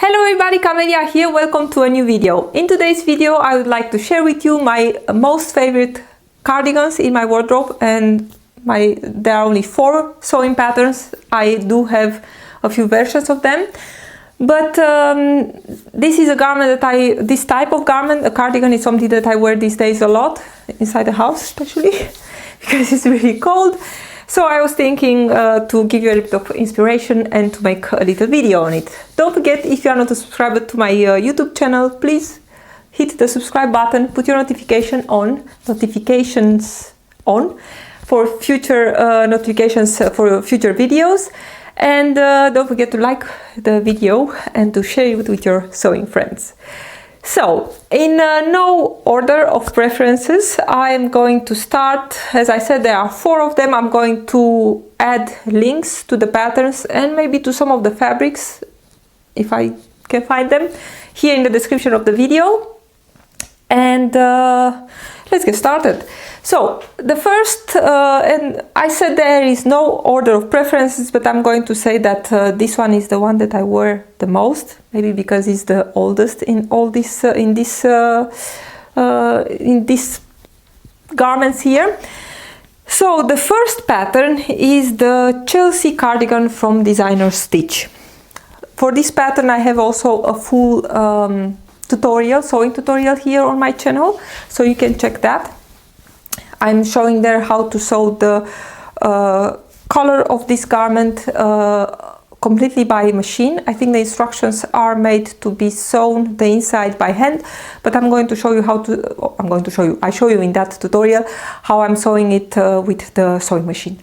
Hello everybody, Camelia here, welcome to a new video. In today's video I would like to share with you my most favorite cardigans in my wardrobe, and there are only 4 sewing patterns. I do have a few versions of them, but this is a garment that this type of garment, a cardigan, is something that I wear these days a lot, inside the house especially, because it's really cold. So I was thinking to give you a little bit of inspiration and to make a little video on it. Don't forget, if you are not a subscriber to my YouTube channel, please hit the subscribe button, put your notifications on for future notifications for future videos, and don't forget to like the video and to share it with your sewing friends. So, in no order of preferences, I am going to start. As I said, there are 4 of them. I'm going to add links to the patterns and maybe to some of the fabrics, if I can find them, here in the description of the video. And let's get started. So, the first, and I said there is no order of preferences, but I'm going to say that this one is the one that I wear the most, maybe because it's the oldest in all this, in these garments here. So, the first pattern is the Kirsi Cardigan from Designer Stitch. For this pattern, I have also a full sewing tutorial here on my channel, so you can check that. I'm showing there how to sew the collar of this garment completely by machine. I think the instructions are made to be sewn the inside by hand, but I'm going to show you how to, I show you in that tutorial how I'm sewing it with the sewing machine.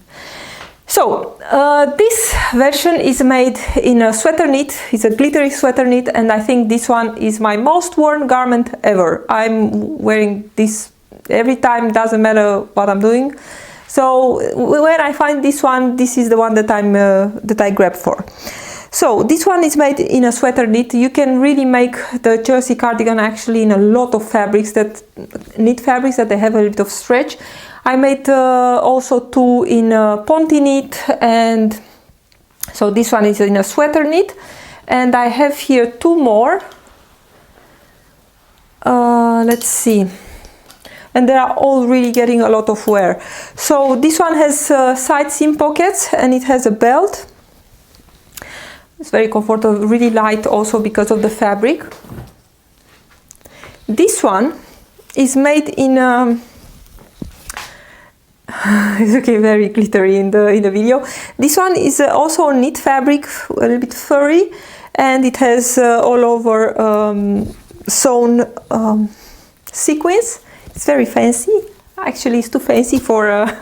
So, this version is made in a sweater knit. It's a glittery sweater knit, and I think this one is my most worn garment ever. I'm wearing this every time, doesn't matter what I'm doing. So when I find this one, this is the one that I grab for. So this one is made in a sweater knit. You can really make the Kirsi cardigan actually in a lot of fabrics, knit fabrics that they have a little bit of stretch. I made also 2 in a ponte knit, and so this one is in a sweater knit, and I have here 2 more. Let's see. And they are all really getting a lot of wear. So this one has side seam pockets, and it has a belt. It's very comfortable, really light also because of the fabric. This one is made in it's okay, very glittery in the video. This one is also knit fabric, a little bit furry, and it has all over sewn sequins. It's very fancy. Actually, it's too fancy for a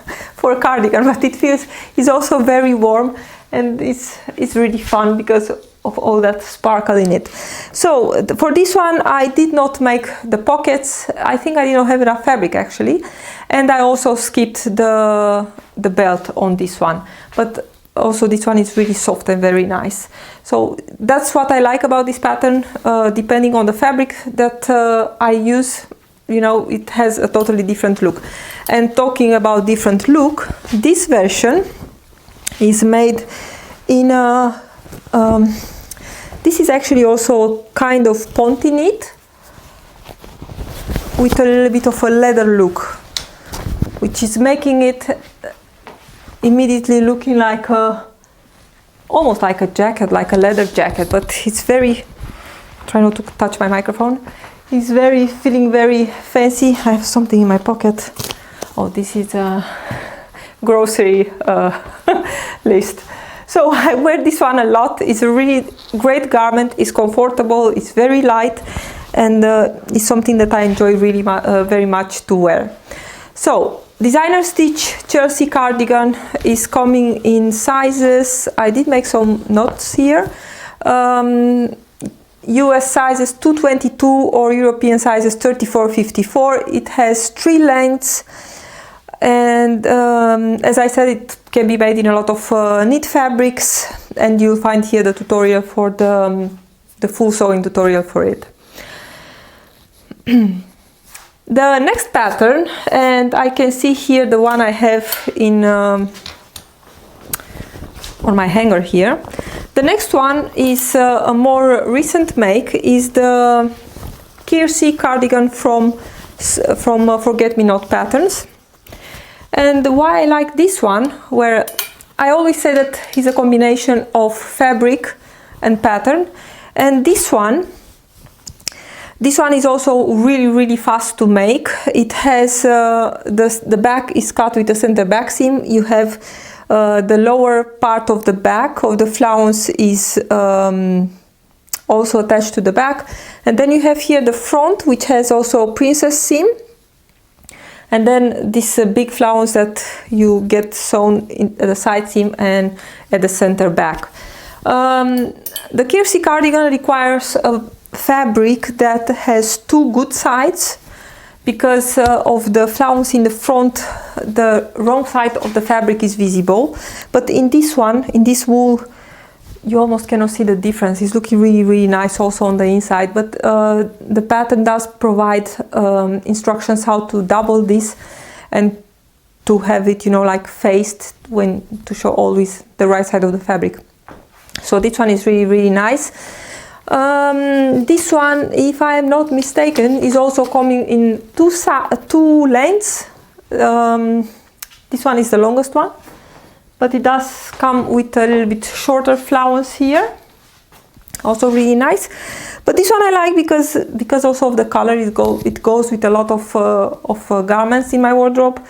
cardigan, but it's also very warm, and it's really fun because of all that sparkle in it. So for this one, I did not make the pockets. I think I didn't have enough fabric actually, and I also skipped the belt on this one. But also this one is really soft and very nice. So that's what I like about this pattern. Depending on the fabric that I use, you know, it has a totally different look. And talking about different look, this version is made in a this is actually also kind of ponte knit with a little bit of a leather look, which is making it immediately looking like almost like a jacket, like a leather jacket, but it's very, try not to touch my microphone. It's feeling very fancy. I have something in my pocket. Oh, this is a grocery list. So I wear this one a lot. It's a really great garment. It's comfortable. It's very light, and it's something that I enjoy really very much to wear. So Designer Stitch Kirsi cardigan is coming in sizes. I did make some notes here. US sizes 222 or European sizes 34-54. It has 3 lengths, and as I said, it can be made in a lot of knit fabrics, and you'll find here the tutorial for the full sewing tutorial for it. The next pattern, and I can see here the one I have in on my hanger here. The next one is a more recent make, is the Kirsi Cardigan from Forget Me Not Patterns. And why I like this one, where I always say that it's a combination of fabric and pattern, and this one is also really fast to make. It has the back is cut with a center back seam. You have the lower part of the back of the flounce is also attached to the back, and then you have here the front, which has also princess seam, and then this big flounce that you get sewn in at the side seam and at the center back. The Kirsi Cardigan requires a fabric that has two good sides, because of the flounce in the front, the wrong side of the fabric is visible. But in this one, in this wool, you almost cannot see the difference. It's looking really nice also on the inside. But the pattern does provide instructions how to double this and to have it, you know, like faced, when to show always the right side of the fabric. So this one is really nice. This one, if I am not mistaken, is also coming in two lengths. This one is the longest one, but it does come with a little bit shorter flounce here, also really nice. But this one I like because also of the color. It goes with a lot of garments in my wardrobe,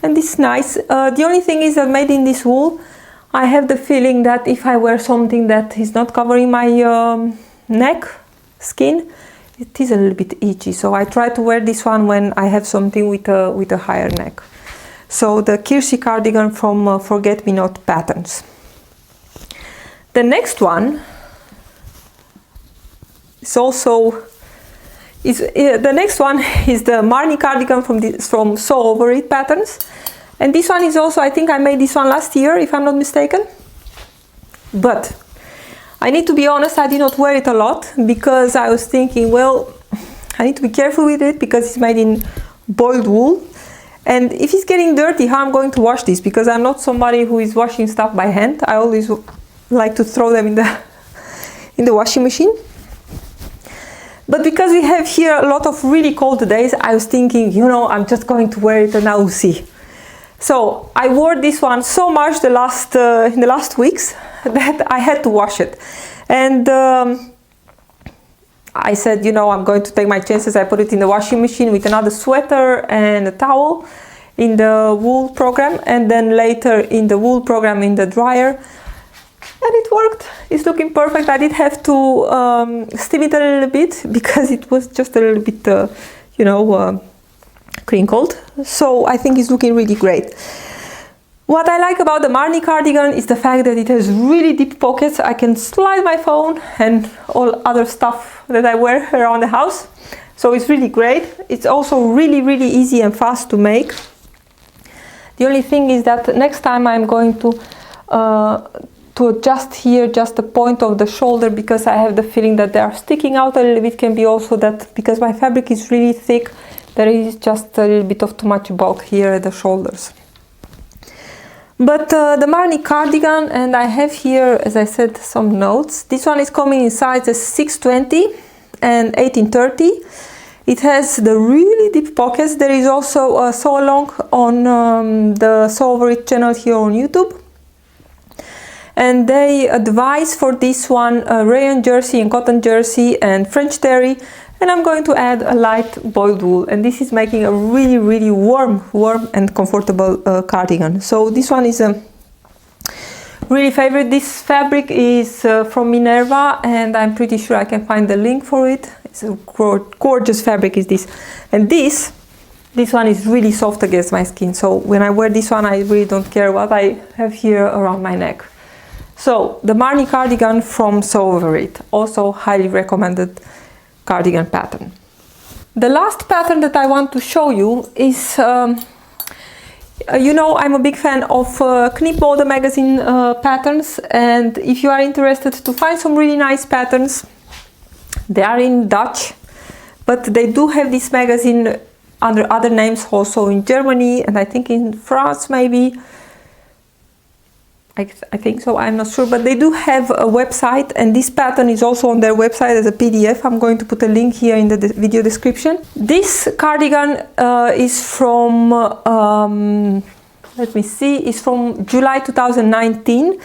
and it's nice. The only thing is that made in this wool, I have the feeling that if I wear something that is not covering my neck skin, it is a little bit itchy, so I try to wear this one when I have something with a higher neck. So the Kirsi Cardigan from Forget Me Not Patterns. The next one is also the next one is the Marni Cardigan from Sew Over It Patterns, and this one is also, I think I made this one last year if I'm not mistaken, but I need to be honest, I did not wear it a lot because I was thinking, well, I need to be careful with it because it's made in boiled wool, and if it's getting dirty, how I'm going to wash this? Because I'm not somebody who is washing stuff by hand. I always like to throw them in the washing machine. But because we have here a lot of really cold days, I was thinking, you know, I'm just going to wear it and I will see. So I wore this one so much in the last weeks that I had to wash it, and I said, you know, I'm going to take my chances. I put it in the washing machine with another sweater and a towel in the wool program, and then later in the wool program in the dryer, and it worked. It's looking perfect. I did have to steam it a little bit because it was just a little bit you know, crinkled, so I think it's looking really great. What I like about the Marni Cardigan is the fact that it has really deep pockets. I can slide my phone and all other stuff that I wear around the house, so it's really great. It's also really easy and fast to make. The only thing is that next time I'm going to adjust here just the point of the shoulder, because I have the feeling that they are sticking out a little bit. Can be also that because my fabric is really thick, there is just a little bit of too much bulk here at the shoulders. But the Marni Cardigan, and I have here, as I said, some notes. This one is coming in sizes 620 and 1830. It has the really deep pockets. There is also a sew along on the Sew Over It channel here on YouTube. And they advise for this one rayon jersey and cotton jersey and French terry. And I'm going to add a light boiled wool, and this is making a really warm and comfortable cardigan. So this one is a really favorite. This fabric is from Minerva, and I'm pretty sure I can find the link for it. It's a gorgeous fabric is this, and this one is really soft against my skin. So when I wear this one, I really don't care what I have here around my neck. So the Marni Cardigan from Sew Over It, also highly recommended cardigan pattern. The last pattern that I want to show you is, you know, I'm a big fan of KnipMode Magazine patterns, and if you are interested to find some really nice patterns, they are in Dutch, but they do have this magazine under other names also in Germany, and I think in France maybe. I think so, I'm not sure, but they do have a website, and this pattern is also on their website as a PDF. I'm going to put a link here in the video description. This cardigan is from, let me see, is from July 2019.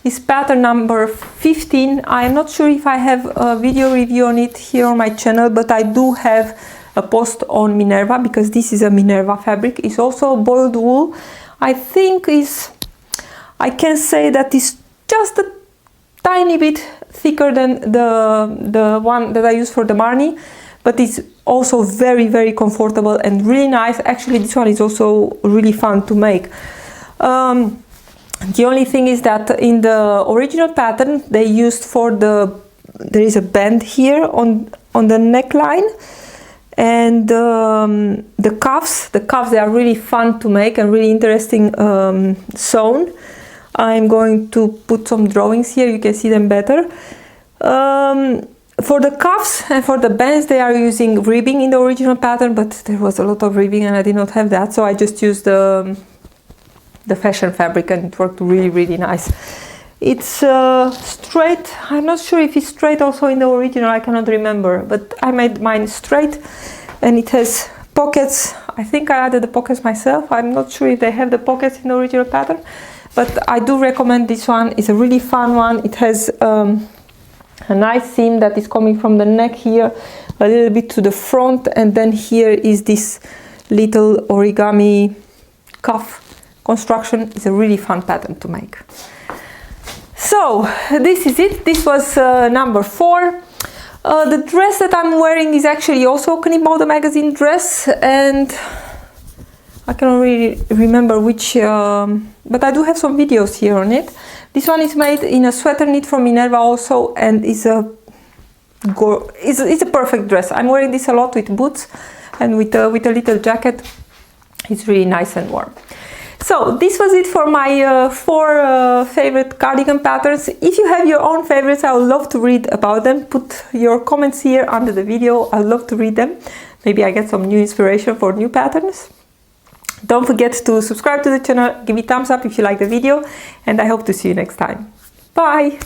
It's pattern number 15. I'm not sure if I have a video review on it here on my channel, but I do have a post on Minerva, because this is a Minerva fabric. It's also boiled wool. I think I can say that it's just a tiny bit thicker than the one that I use for the Marni, but it's also very, very comfortable and really nice. Actually, this one is also really fun to make. The only thing is that in the original pattern they used there is a band here on the neckline, and the cuffs they are really fun to make and really interesting sewn. I'm going to put some drawings here, you can see them better. For the cuffs and for the bands they are using ribbing in the original pattern, but there was a lot of ribbing and I did not have that, so I just used the fashion fabric, and it worked really, really nice. It's straight. I'm not sure if it's straight also in the original, I cannot remember, but I made mine straight, and it has pockets. I think I added the pockets myself. I'm not sure if they have the pockets in the original pattern, but I do recommend this one. It's a really fun one. It has a nice seam that is coming from the neck here a little bit to the front, and then here is this little origami cuff construction. Is a really fun pattern to make. So this is it. This was number 4. The dress that I'm wearing is actually also a KnipMode Magazine dress, and I cannot really remember which, but I do have some videos here on it. This one is made in a sweater knit from Minerva also, and it's a perfect dress. I'm wearing this a lot with boots and with a little jacket. It's really nice and warm. So this was it for my 4 favorite cardigan patterns. If you have your own favorites, I would love to read about them. Put your comments here under the video. I'd love to read them. Maybe I get some new inspiration for new patterns. Don't forget to subscribe to the channel, give me a thumbs up if you like the video, and I hope to see you next time. Bye!